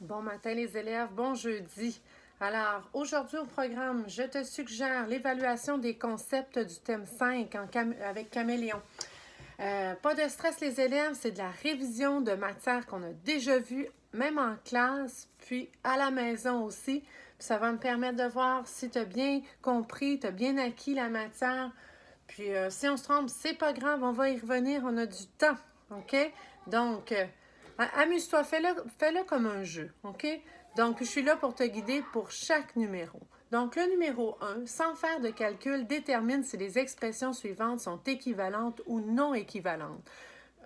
Bon matin les élèves, bon jeudi. Alors, aujourd'hui au programme, je te suggère l'évaluation des concepts du thème 5 avec Caméléon. Pas de stress les élèves, c'est de la révision de matière qu'on a déjà vue, même en classe, puis à la maison aussi. Puis ça va me permettre de voir si tu as bien compris, tu as bien acquis la matière. Puis si on se trompe, c'est pas grave, on va y revenir, on a du temps, OK? Donc, amuse-toi, fais-le comme un jeu, OK? Donc, je suis là pour te guider pour chaque numéro. Donc, le numéro 1, sans faire de calcul, détermine si les expressions suivantes sont équivalentes ou non équivalentes.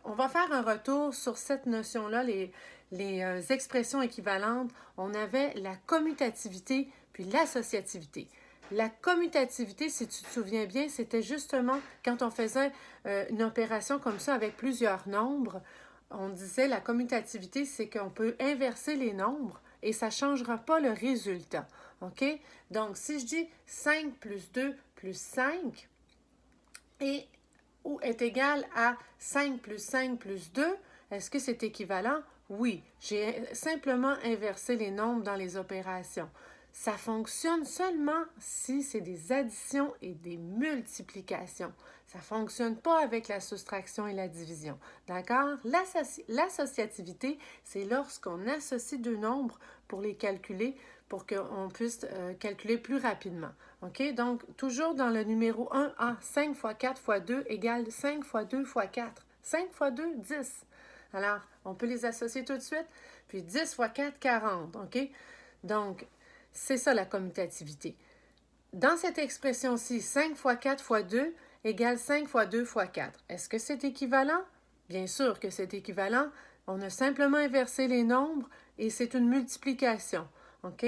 On va faire un retour sur cette notion-là, les expressions équivalentes. On avait la commutativité puis l'associativité. La commutativité, si tu te souviens bien, c'était justement quand on faisait une opération comme ça avec plusieurs nombres. On disait la commutativité, c'est qu'on peut inverser les nombres et ça ne changera pas le résultat. OK? Donc, si je dis 5 plus 2 plus 5 et ou est égal à 5 plus 5 plus 2, est-ce que c'est équivalent? Oui, j'ai simplement inversé les nombres dans les opérations. Ça fonctionne seulement si c'est des additions et des multiplications. Ça ne fonctionne pas avec la soustraction et la division. D'accord? L'associativité, c'est lorsqu'on associe deux nombres pour les calculer, pour qu'on puisse calculer plus rapidement. OK? Donc, toujours dans le numéro 1A, 5 fois 4 fois 2 égale 5 fois 2 fois 4. 5 fois 2, 10. Alors, on peut les associer tout de suite. Puis 10 fois 4, 40. OK? Donc, c'est ça la commutativité. Dans cette expression-ci, 5 fois 4 fois 2 égale 5 fois 2 fois 4. Est-ce que c'est équivalent? Bien sûr que c'est équivalent. On a simplement inversé les nombres et c'est une multiplication. OK?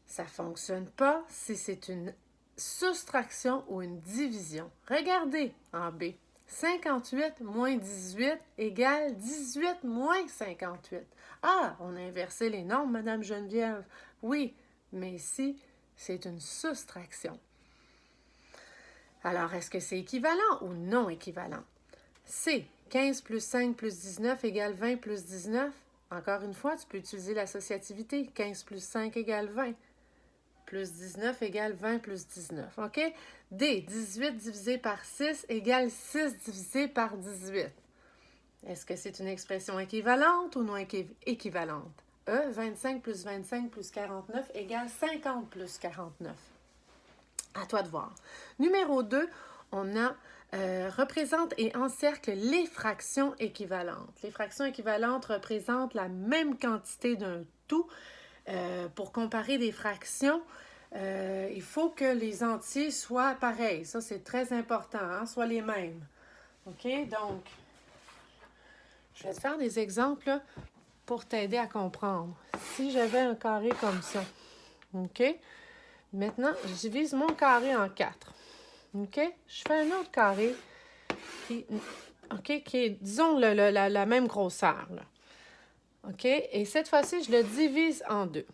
Ça ne fonctionne pas si c'est une soustraction ou une division. Regardez en B. 58 moins 18 égale 18 moins 58. Ah, on a inversé les nombres, Madame Geneviève. Oui, mais ici, c'est une soustraction. Alors, est-ce que c'est équivalent ou non équivalent? C. 15 plus 5 plus 19 égale 20 plus 19. Encore une fois, tu peux utiliser l'associativité. 15 plus 5 égale 20. Plus 19 égale 20 plus 19. OK? D. 18 divisé par 6 égale 6 divisé par 18. Est-ce que c'est une expression équivalente ou non équivalente? E. 25 plus 25 plus 49 égale 50 plus 49. À toi de voir. Numéro 2, on a représente et encercle les fractions équivalentes. Les fractions équivalentes représentent la même quantité d'un tout. Pour comparer des fractions, il faut que les entiers soient pareils. Ça, c'est très important, hein? Soient les mêmes. OK? Donc, je vais te faire des exemples là, pour t'aider à comprendre. Si j'avais un carré comme ça, OK? Maintenant, je divise mon carré en 4. OK? Je fais un autre carré qui est, disons, la même grosseur. Là. OK? Et cette fois-ci, je le divise en 2.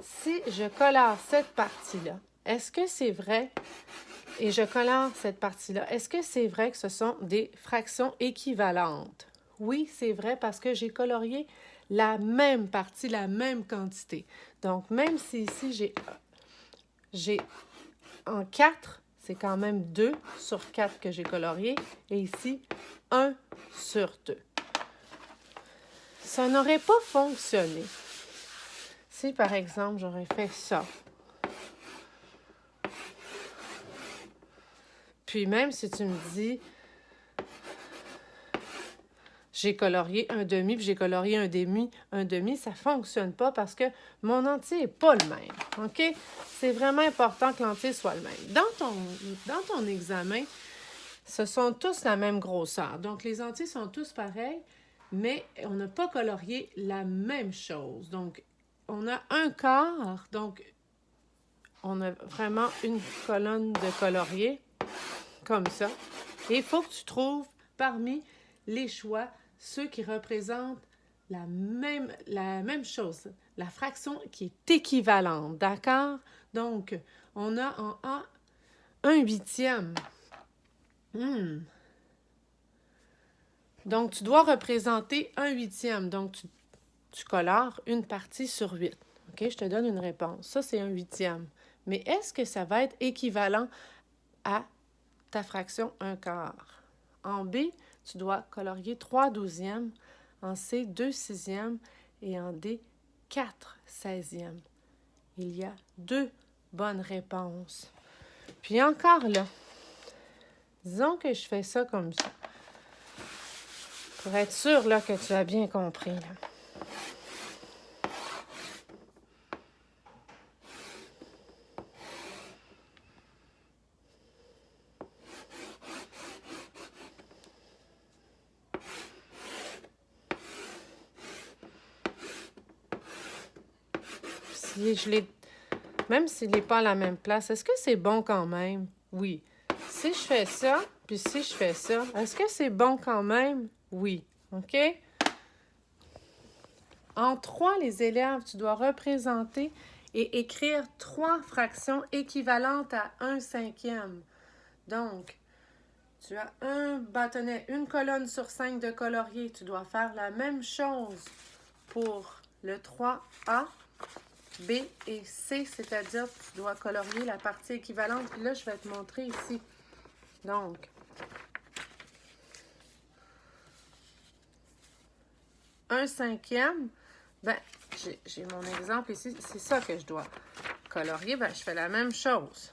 Si je colore cette partie-là, est-ce que c'est vrai, et je colore cette partie-là, est-ce que c'est vrai que ce sont des fractions équivalentes? Oui, c'est vrai parce que j'ai colorié la même partie, la même quantité. Donc, même si ici, j'ai en 4, c'est quand même 2 sur 4 que j'ai colorié, et ici, 1 sur 2. Ça n'aurait pas fonctionné. Si, par exemple, j'aurais fait ça. Puis même si tu me dis, j'ai colorié un demi, puis j'ai colorié un demi, ça ne fonctionne pas parce que mon entier n'est pas le même. OK? C'est vraiment important que l'entier soit le même. Dans ton examen, ce sont tous la même grosseur. Donc, les entiers sont tous pareils, mais on n'a pas colorié la même chose. Donc, on a un quart, donc on a vraiment une colonne de colorier, comme ça. Et il faut que tu trouves parmi les choix ceux qui représentent la même chose, la fraction qui est équivalente, d'accord? Donc, on a en A 1/8. Donc, tu dois représenter 1/8. Donc, tu colores une partie sur 8. OK? Je te donne une réponse. Ça, c'est un huitième. Mais est-ce que ça va être équivalent à ta fraction 1/4? En B, tu dois colorier 3 douzièmes. En C, 2 sixièmes. Et en D, 4 seizièmes. Il y a 2 bonnes réponses. Puis encore là, disons que je fais ça comme ça. Pour être sûr là, que tu as bien compris. Là. Si je l'ai... Même s'il n'est pas à la même place, est-ce que c'est bon quand même? Oui. Si je fais ça, puis si je fais ça, est-ce que c'est bon quand même? Oui. OK? En 3, les élèves, tu dois représenter et écrire 3 fractions équivalentes à 1/5. Donc, tu as un bâtonnet, une colonne sur 5 de colorier. Tu dois faire la même chose pour le 3A, B et C, c'est-à-dire que tu dois colorier la partie équivalente. Puis là, je vais te montrer ici. Donc, 1/5, ben, j'ai mon exemple ici. C'est ça que je dois colorier. Ben, je fais la même chose.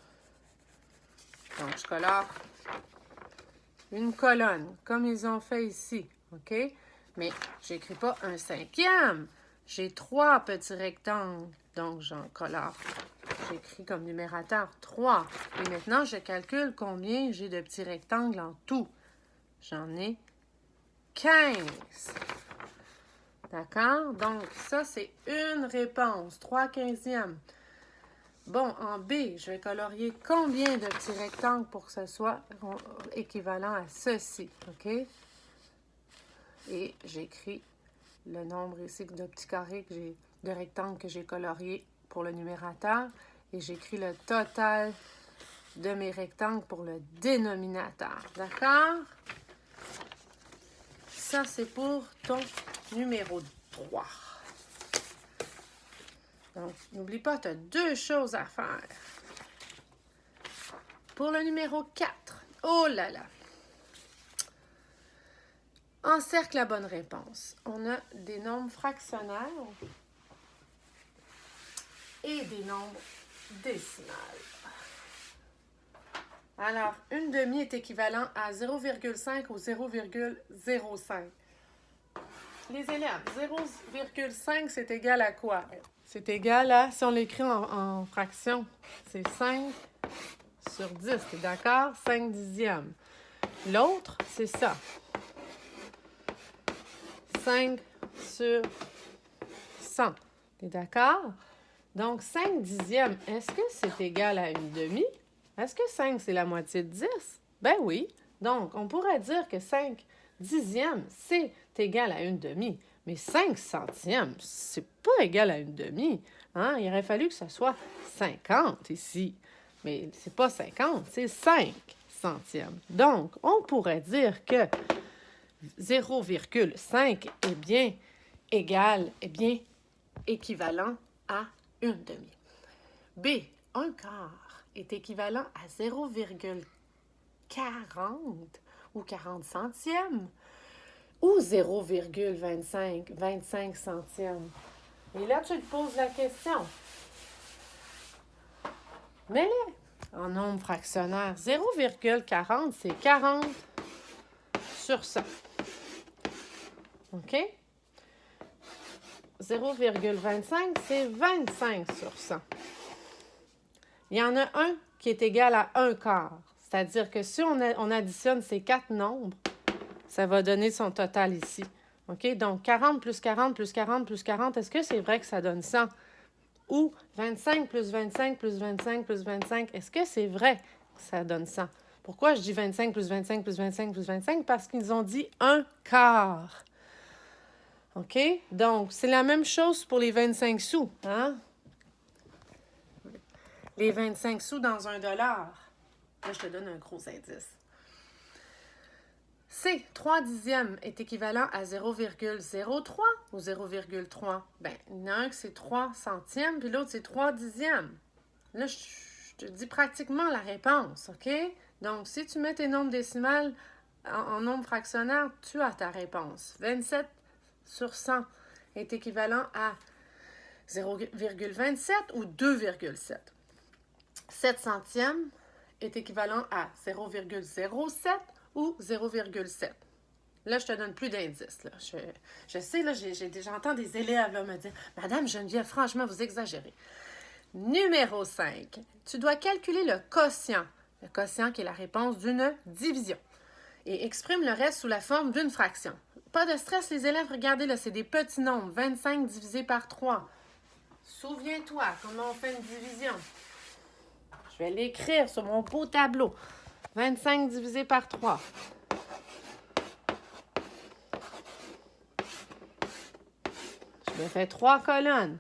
Donc, je colore une colonne, comme ils ont fait ici. OK? Mais j'écris pas 1/5. J'ai 3 petits rectangles. Donc, j'en colore. J'écris comme numérateur 3. Et maintenant, je calcule combien j'ai de petits rectangles en tout. J'en ai 15. D'accord? Donc, ça, c'est une réponse. 3/15. Bon, en B, je vais colorier combien de petits rectangles pour que ce soit équivalent à ceci. OK? Et j'écris le nombre ici de petits carrés, de rectangles que j'ai coloriés pour le numérateur. Et j'écris le total de mes rectangles pour le dénominateur. D'accord? Ça, c'est pour ton numéro 3. Donc, n'oublie pas, tu as 2 choses à faire. Pour le numéro 4, oh là là! Encercle la bonne réponse. On a des nombres fractionnaires et des nombres décimales. Alors, une demi est équivalent à 0,5 ou 0,05. Les élèves, 0,5, c'est égal à quoi? C'est égal à, si on l'écrit en fraction, c'est 5 sur 10, t'es d'accord? 5 dixièmes. L'autre, c'est ça. 5 sur 100. T'es d'accord? Donc, 5 dixièmes, est-ce que c'est égal à une demi? Est-ce que 5, c'est la moitié de 10? Ben oui. Donc, on pourrait dire que 5 dixièmes, c'est égal à une demi. Mais 5 centièmes, c'est pas égal à une demi. Hein? Il aurait fallu que ce soit 50 ici. Mais c'est pas 50, c'est 5 centièmes. Donc, on pourrait dire que 0,5 est bien équivalent à une demi. B, un quart est équivalent à 0,40 ou 40 centièmes ou 0,25 centièmes. Et là, tu te poses la question. Mets-les en nombre fractionnaire. 0,40, c'est 40 sur 100. OK? 0,25, c'est 25 sur 100. Il y en a un qui est égal à un quart. C'est-à-dire que si on additionne ces 4 nombres, ça va donner son total ici. OK? Donc, 40 plus 40 plus 40 plus 40, est-ce que c'est vrai que ça donne 100? Ou 25 plus 25 plus 25 plus 25, est-ce que c'est vrai que ça donne 100? Pourquoi je dis 25 plus 25 plus 25 plus 25? Parce qu'ils ont dit un quart. OK? Donc, c'est la même chose pour les 25 sous. Hein? Les 25 sous dans $1. Là, je te donne un gros indice. C, 3 dixièmes est équivalent à 0,03 ou 0,3. Bien, il y en a un que c'est 3 centièmes, puis l'autre c'est 3 dixièmes. Là, je te dis pratiquement la réponse, OK? Donc, si tu mets tes nombres décimales en nombre fractionnaire, tu as ta réponse. 27 sur 100 est équivalent à 0,27 ou 2,7. 7 centièmes est équivalent à 0,07 ou 0,7. Là, je te donne plus d'indices. Là. Je sais, là, j'entends des élèves là, me dire « Madame Geneviève, franchement, vous exagérez. » Numéro 5. Tu dois calculer le quotient. Le quotient qui est la réponse d'une division. Et exprime le reste sous la forme d'une fraction. Pas de stress, les élèves. Regardez, là, c'est des petits nombres. 25 divisé par 3. Souviens-toi comment on fait une division. Je vais l'écrire sur mon beau tableau. 25 divisé par 3. Je me fais 3 colonnes.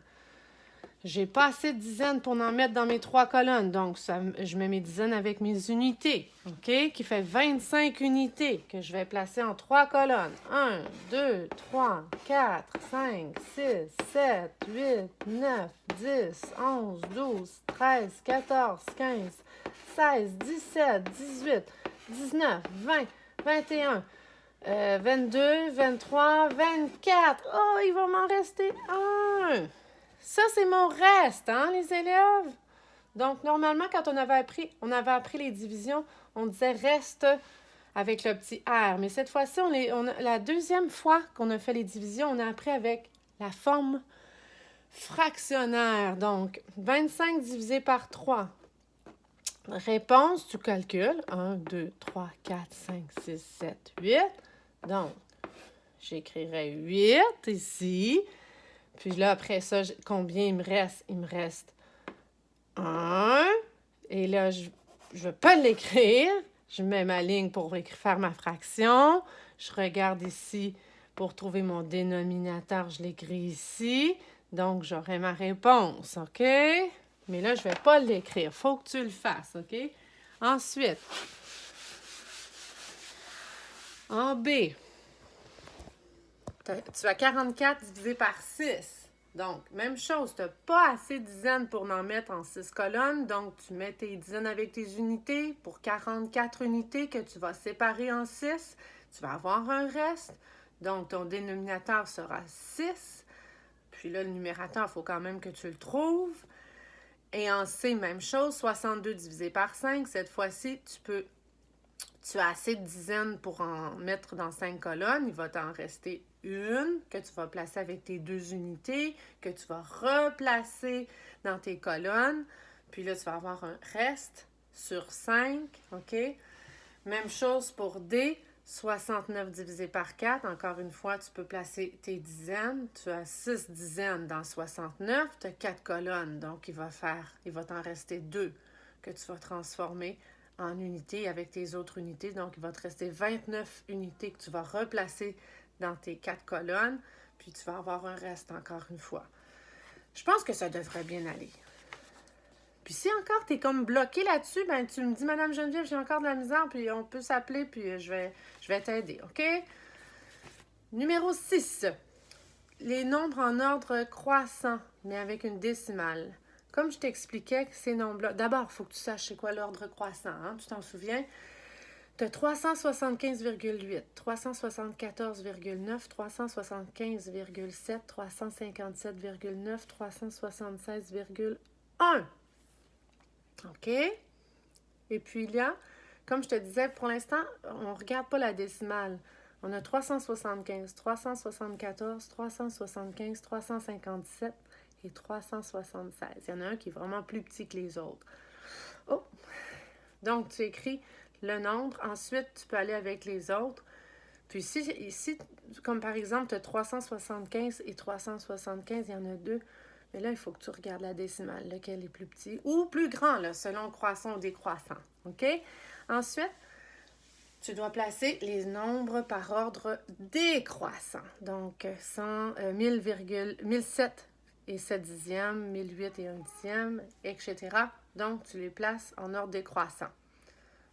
J'ai pas assez de dizaines pour en mettre dans mes 3 colonnes. Donc, je mets mes dizaines avec mes unités. OK? Qui fait 25 unités que je vais placer en 3 colonnes. 1, 2, 3, 4, 5, 6, 7, 8, 9, 10, 11, 12, 13, 14, 15, 16, 17, 18, 19, 20, 21, 22, 23, 24. Oh, il va m'en rester un. Ça, c'est mon reste, hein, les élèves? Donc, normalement, quand on avait appris les divisions, on disait reste avec le petit R. Mais cette fois-ci, la deuxième fois qu'on a fait les divisions, on a appris avec la forme fractionnaire. Donc, 25 divisé par 3. Réponse, tu calcules. 1, 2, 3, 4, 5, 6, 7, 8. Donc, j'écrirai 8 ici. Puis là, après ça, combien il me reste? Il me reste 1. Et là, je ne veux pas l'écrire. Je mets ma ligne pour faire ma fraction. Je regarde ici pour trouver mon dénominateur. Je l'écris ici. Donc, j'aurai ma réponse, OK? Mais là, je ne vais pas l'écrire. Il faut que tu le fasses, OK? Ensuite, en B, tu as 44 divisé par 6. Donc, même chose, tu n'as pas assez de dizaines pour en mettre en 6 colonnes. Donc, tu mets tes dizaines avec tes unités pour 44 unités que tu vas séparer en 6. Tu vas avoir un reste. Donc, ton dénominateur sera 6. Puis là, le numérateur, il faut quand même que tu le trouves. Et en C, même chose, 62 divisé par 5. Cette fois-ci, tu as assez de dizaines pour en mettre dans 5 colonnes. Il va t'en rester une que tu vas placer avec tes 2 unités, que tu vas replacer dans tes colonnes. Puis là, tu vas avoir un reste sur 5, OK? Même chose pour D, 69 divisé par 4. Encore une fois, tu peux placer tes dizaines. Tu as 6 dizaines dans 69. Tu as 4 colonnes, donc il va t'en rester 2 que tu vas transformer en unités avec tes autres unités. Donc, il va te rester 29 unités que tu vas replacer dans tes 4 colonnes. Puis, tu vas avoir un reste encore une fois. Je pense que ça devrait bien aller. Puis, si encore tu es comme bloqué là-dessus, ben tu me dis, Madame Geneviève, j'ai encore de la misère, puis on peut s'appeler, puis je vais t'aider, OK? Numéro 6. Les nombres en ordre croissant, mais avec une décimale. Comme je t'expliquais, ces nombres-là... D'abord, il faut que tu saches c'est quoi l'ordre croissant, hein? Tu t'en souviens? Tu as 375,8, 374,9, 375,7, 357,9, 376,1. OK? Et puis là, comme je te disais, pour l'instant, on ne regarde pas la décimale. On a 375, 374, 375, 357 et 376. Il y en a un qui est vraiment plus petit que les autres. Oh! Donc, tu écris le nombre. Ensuite, tu peux aller avec les autres. Puis ici, comme par exemple, tu as 375 et 375, il y en a 2. Mais là, il faut que tu regardes la décimale, lequel est plus petit ou plus grand, là, selon croissant ou décroissant. OK? Ensuite, tu dois placer les nombres par ordre décroissant. Donc, 1007 et 7 dixièmes, 1008 et 1 dixième, etc. Donc, tu les places en ordre décroissant.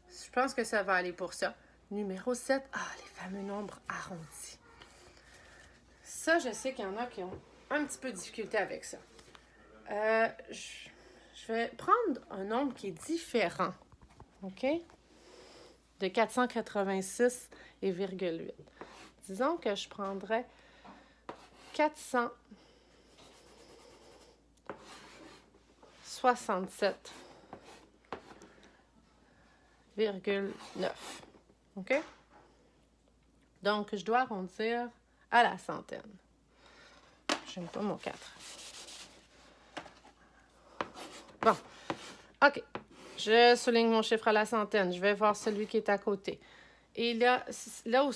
Je pense que ça va aller pour ça. numéro 7. Ah, les fameux nombres arrondis. Ça, je sais qu'il y en a qui ont un petit peu de difficulté avec ça. Je vais prendre un nombre qui est différent. OK? De 486,8. Disons que je prendrais 467,9. OK? Donc, je dois arrondir à la centaine. J'aime pas mon 4. Bon. OK. Je souligne mon chiffre à la centaine. Je vais voir celui qui est à côté. Et là où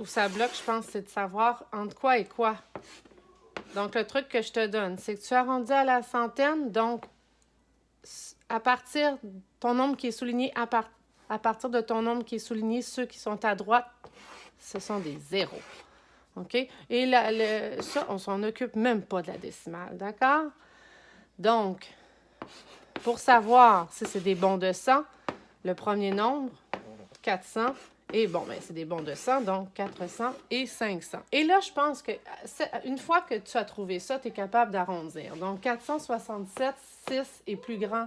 ça bloque, je pense, c'est de savoir entre quoi et quoi. Donc, le truc que je te donne, c'est que tu arrondis à la centaine. Donc, à partir de ton nombre qui est souligné, à partir de ton nombre qui est souligné, ceux qui sont à droite, ce sont des zéros. OK? Et ça, on s'en occupe même pas de la décimale, d'accord? Donc, pour savoir si c'est des bons de 100, le premier nombre, 400, et bon, ben c'est des bons de 100, donc 400 et 500. Et là, je pense que une fois que tu as trouvé ça, tu es capable d'arrondir. Donc, 467, 6 est plus grand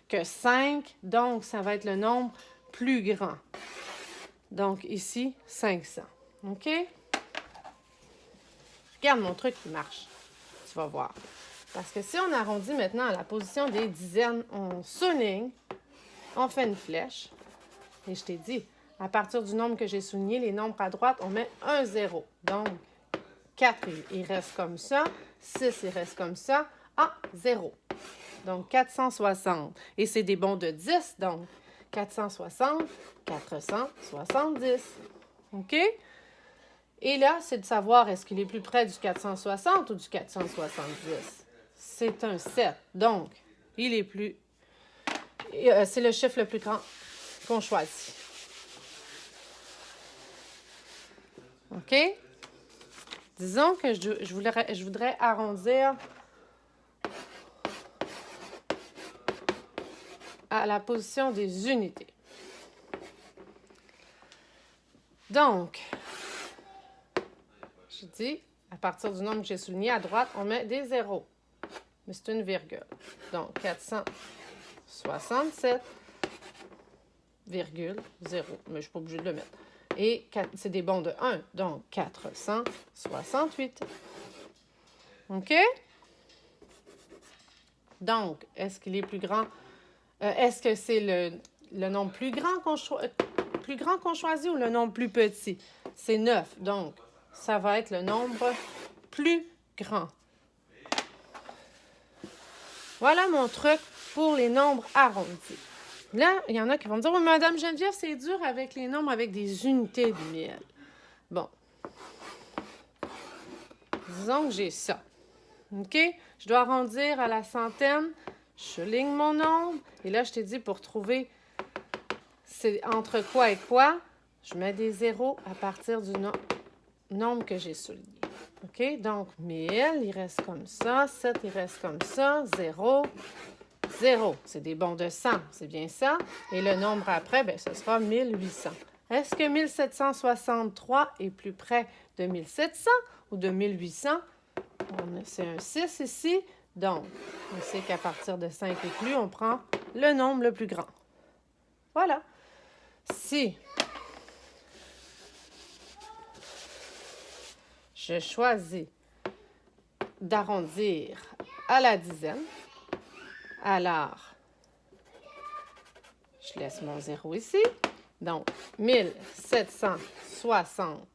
que 5, donc ça va être le nombre plus grand. Donc, ici, 500. OK? Regarde mon truc qui marche. Tu vas voir. Parce que si on arrondit maintenant à la position des dizaines, on souligne, on fait une flèche. Et je t'ai dit, à partir du nombre que j'ai souligné, les nombres à droite, on met un 0. Donc, 4, il reste comme ça. 6, il reste comme ça. Ah, 0. Donc, 460. Et c'est des bons de 10, donc 460, 470. OK? Et là, c'est de savoir est-ce qu'il est plus près du 460 ou du 470. C'est un 7. Donc, il est plus... c'est le chiffre le plus grand qu'on choisit. OK? Disons que je voudrais arrondir à la position des unités. Donc, je dis, à partir du nombre que j'ai souligné à droite, on met des zéros. Mais c'est une virgule. Donc, 467,0. Mais je ne suis pas obligée de le mettre. Et c'est des bons de 1. Donc, 468. OK? Donc, est-ce qu'il est plus grand? Est-ce que c'est le nombre plus grand qu'on choisit ou le nombre plus petit? C'est 9. Donc, ça va être le nombre plus grand. Voilà mon truc pour les nombres arrondis. Là, il y en a qui vont me dire « Oui, Madame Geneviève, c'est dur avec les nombres avec des unités de miel. » Bon. Disons que j'ai ça. OK? Je dois arrondir à la centaine. Je souligne mon nombre. Et là, je t'ai dit, pour trouver c'est entre quoi et quoi, je mets des zéros à partir du nombre que j'ai souligné. OK? Donc, 1000, il reste comme ça. 7, il reste comme ça. 0. 0, c'est des bons de 100, c'est bien ça. Et le nombre après, bien, ce sera 1800. Est-ce que 1763 est plus près de 1700 ou de 1800? C'est un 6 ici. Donc, on sait qu'à partir de 5 et plus, on prend le nombre le plus grand. Voilà. Si je choisis d'arrondir à la dizaine, alors, je laisse mon 0 ici. Donc, 1760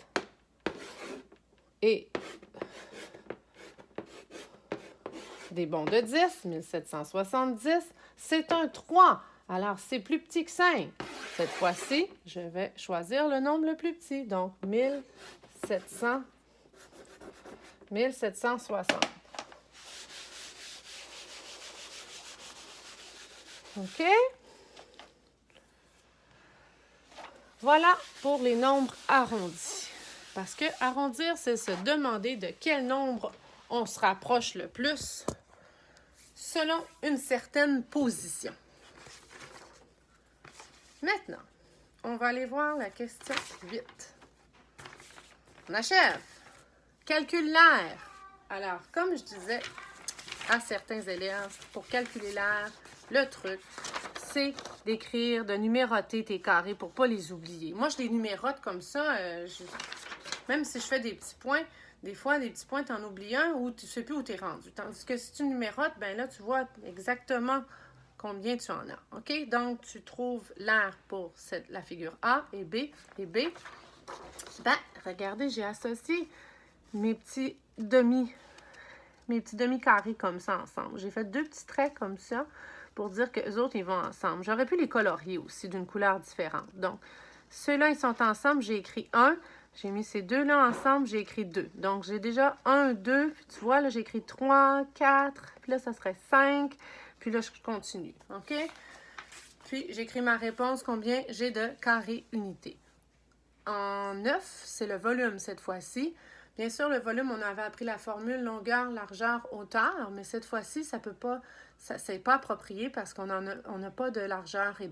et des bons de 10, 1770, c'est un 3. Alors, c'est plus petit que 5. Cette fois-ci, je vais choisir le nombre le plus petit. Donc, 1760. OK? Voilà pour les nombres arrondis. Parce que arrondir, c'est se demander de quel nombre on se rapproche le plus selon une certaine position. Maintenant, on va aller voir la question 8. On achève. Calcule l'air. Alors, comme je disais à certains élèves, pour calculer l'air, le truc, c'est d'écrire, de numéroter tes carrés pour ne pas les oublier. Moi, je les numérote comme ça. Même si je fais des petits points, des fois, des petits points, tu en oublies un ou tu ne sais plus où tu es rendu. Tandis que si tu numérotes, ben là, tu vois exactement combien tu en as. OK? Donc, tu trouves l'air pour la figure A et B. Et B, ben, regardez, j'ai associé mes petits demi-carrés comme ça ensemble. J'ai fait 2 petits traits comme ça pour dire que les autres, ils vont ensemble. J'aurais pu les colorier aussi d'une couleur différente. Donc, ceux-là, ils sont ensemble. J'ai écrit 1. J'ai mis ces 2-là ensemble. J'ai écrit 2. Donc, j'ai déjà 1, 2. Puis, tu vois, là, j'ai écrit 3, 4. Puis là, ça serait 5. Puis là, je continue. OK? Puis, j'écris ma réponse, combien j'ai de carrés unités. En 9, c'est le volume cette fois-ci. Bien sûr, le volume, on avait appris la formule longueur, largeur, hauteur, mais cette fois-ci, ça peut pas, c'est pas approprié parce qu'on n'a pas de largeur et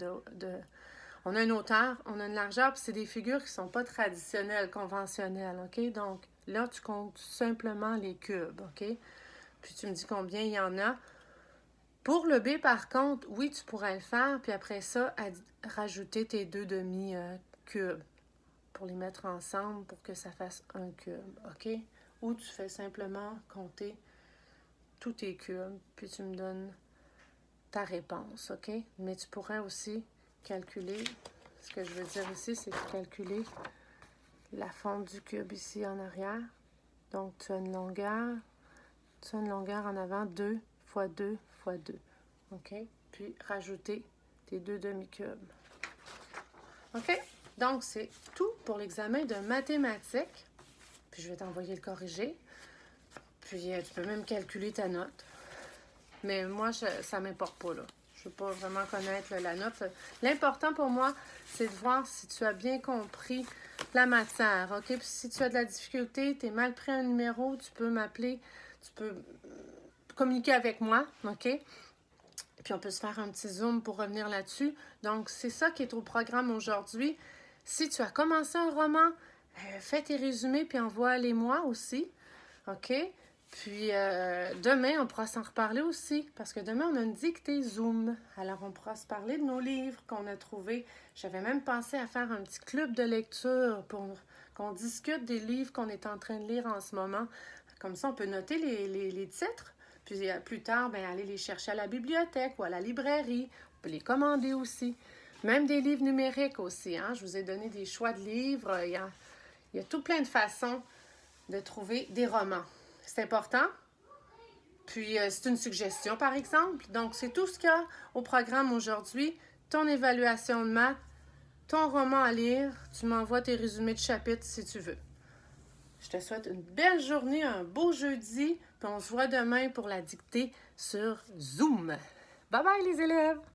on a une hauteur, on a une largeur, puis c'est des figures qui sont pas traditionnelles, conventionnelles, OK? Donc, là, tu comptes simplement les cubes, OK? Puis tu me dis combien il y en a. Pour le B, par contre, oui, tu pourrais le faire, puis après ça, rajouter tes 2 demi-cubes pour les mettre ensemble pour que ça fasse un cube, OK? Ou tu fais simplement compter tous tes cubes, puis tu me donnes ta réponse, OK? Mais tu pourrais aussi calculer, ce que je veux dire ici, c'est calculer la fonte du cube ici en arrière. Donc, tu as une longueur en avant, 2 fois 2 fois 2, OK? Puis, rajouter tes 2 demi-cubes. OK? Donc, c'est tout pour l'examen de mathématiques. Puis, je vais t'envoyer le corrigé. Puis, tu peux même calculer ta note. Mais moi, ça ne m'importe pas, là. Je ne veux pas vraiment connaître la note. L'important pour moi, c'est de voir si tu as bien compris la matière, OK? Puis, si tu as de la difficulté, tu es mal pris un numéro, tu peux m'appeler, tu peux communiquer avec moi, OK? Puis, on peut se faire un petit zoom pour revenir là-dessus. Donc, c'est ça qui est au programme aujourd'hui. Si tu as commencé un roman, fais tes résumés puis envoie-les-moi aussi, OK? Puis demain, on pourra s'en reparler aussi parce que demain, on a une dictée Zoom. Alors, on pourra se parler de nos livres qu'on a trouvés. J'avais même pensé à faire un petit club de lecture pour qu'on discute des livres qu'on est en train de lire en ce moment. Comme ça, on peut noter les titres. Puis plus tard, bien, aller les chercher à la bibliothèque ou à la librairie. On peut les commander aussi. Même des livres numériques aussi. Hein? Je vous ai donné des choix de livres. Il y a tout plein de façons de trouver des romans. C'est important. Puis, c'est une suggestion, par exemple. Donc, c'est tout ce qu'il y a au programme aujourd'hui. Ton évaluation de maths, ton roman à lire. Tu m'envoies tes résumés de chapitres si tu veux. Je te souhaite une belle journée, un beau jeudi. Puis, on se voit demain pour la dictée sur Zoom. Bye bye, les élèves!